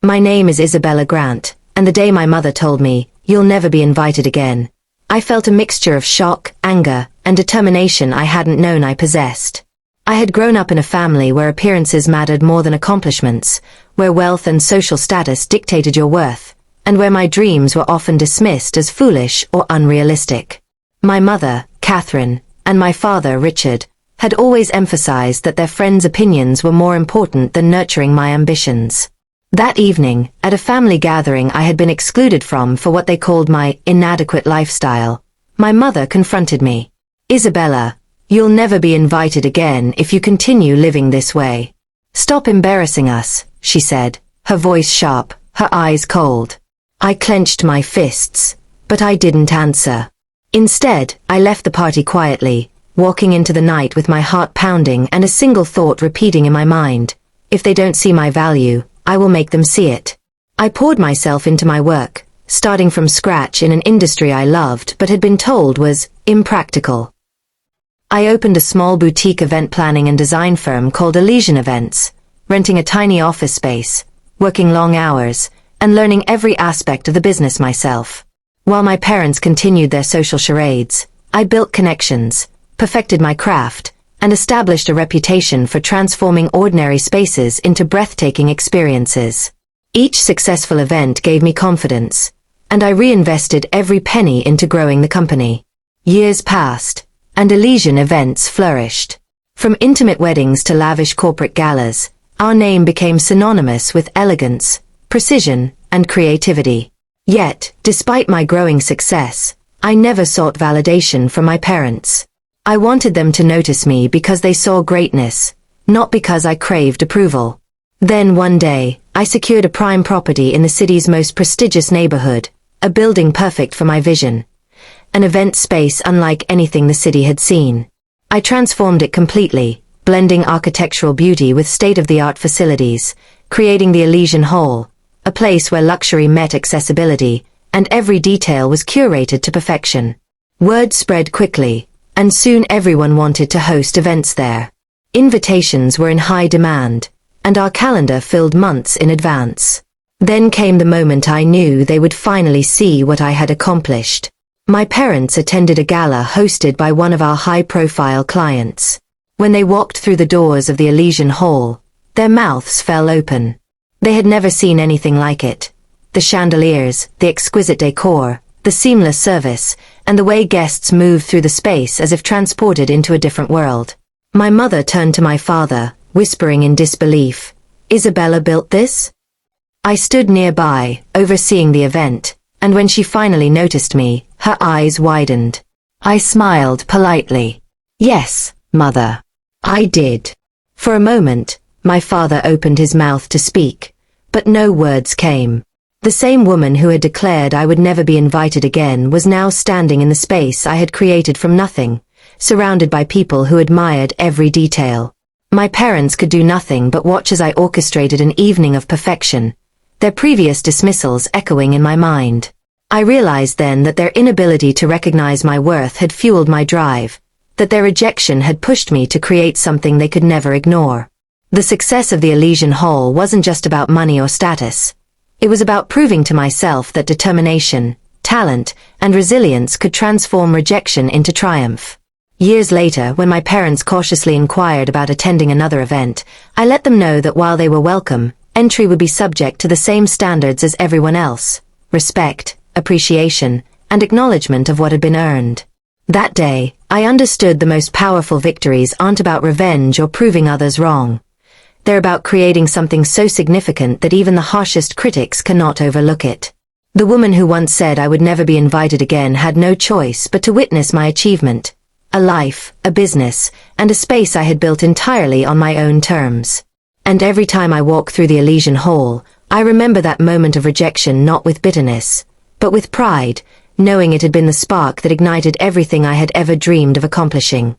My name is Isabella Grant, and the day my mother told me, "You'll never be invited again," I felt a mixture of shock, anger, and determination I hadn't known I possessed. I had grown up in a family where appearances mattered more than accomplishments, where wealth and social status dictated your worth, and where my dreams were often dismissed as foolish or unrealistic. My mother, Catherine, and my father, Richard, had always emphasized that their friends' opinions were more important than nurturing my ambitions. That evening, at a family gathering I had been excluded from for what they called my inadequate lifestyle, my mother confronted me. "Isabella, you'll never be invited again if you continue living this way. Stop embarrassing us," she said, her voice sharp, her eyes cold. I clenched my fists, but I didn't answer. Instead, I left the party quietly, walking into the night with my heart pounding and a single thought repeating in my mind: if they don't see my value, I will make them see it. I poured myself into my work, starting from scratch in an industry I loved but had been told was impractical. I opened a small boutique event planning and design firm called Elysian Events, renting a tiny office space, working long hours, and learning every aspect of the business myself. While my parents continued their social charades, I built connections, perfected my craft, and established a reputation for transforming ordinary spaces into breathtaking experiences. Each successful event gave me confidence, and I reinvested every penny into growing the company. Years passed, and Elysian Events flourished. From intimate weddings to lavish corporate galas, our name became synonymous with elegance, precision, and creativity. Yet, despite my growing success, I never sought validation from my parents. I wanted them to notice me because they saw greatness, not because I craved approval. Then one day, I secured a prime property in the city's most prestigious neighborhood, a building perfect for my vision. An event space unlike anything the city had seen. I transformed it completely, blending architectural beauty with state-of-the-art facilities, creating the Elysian Hall, a place where luxury met accessibility, and every detail was curated to perfection. Word spread quickly, and soon everyone wanted to host events there. Invitations were in high demand, and our calendar filled months in advance. Then came the moment I knew they would finally see what I had accomplished. My parents attended a gala hosted by one of our high-profile clients. When they walked through the doors of the Elysian Hall, their mouths fell open. They had never seen anything like it. The chandeliers, the exquisite decor, the seamless service, and the way guests moved through the space as if transported into a different world. My mother turned to my father, whispering in disbelief, "Isabella built this?" I stood nearby, overseeing the event, and when she finally noticed me, her eyes widened. I smiled politely. "Yes, Mother. I did." For a moment, my father opened his mouth to speak, but no words came. The same woman who had declared I would never be invited again was now standing in the space I had created from nothing, surrounded by people who admired every detail. My parents could do nothing but watch as I orchestrated an evening of perfection, their previous dismissals echoing in my mind. I realized then that their inability to recognize my worth had fueled my drive, that their rejection had pushed me to create something they could never ignore. The success of the Elysian Hall wasn't just about money or status. It was about proving to myself that determination, talent, and resilience could transform rejection into triumph. Years later, when my parents cautiously inquired about attending another event, I let them know that while they were welcome, entry would be subject to the same standards as everyone else: respect, appreciation, and acknowledgement of what had been earned. That day, I understood the most powerful victories aren't about revenge or proving others wrong. They're about creating something so significant that even the harshest critics cannot overlook it. The woman who once said I would never be invited again had no choice but to witness my achievement. A life, a business, and a space I had built entirely on my own terms. And every time I walk through the Elysian Hall, I remember that moment of rejection not with bitterness, but with pride, knowing it had been the spark that ignited everything I had ever dreamed of accomplishing.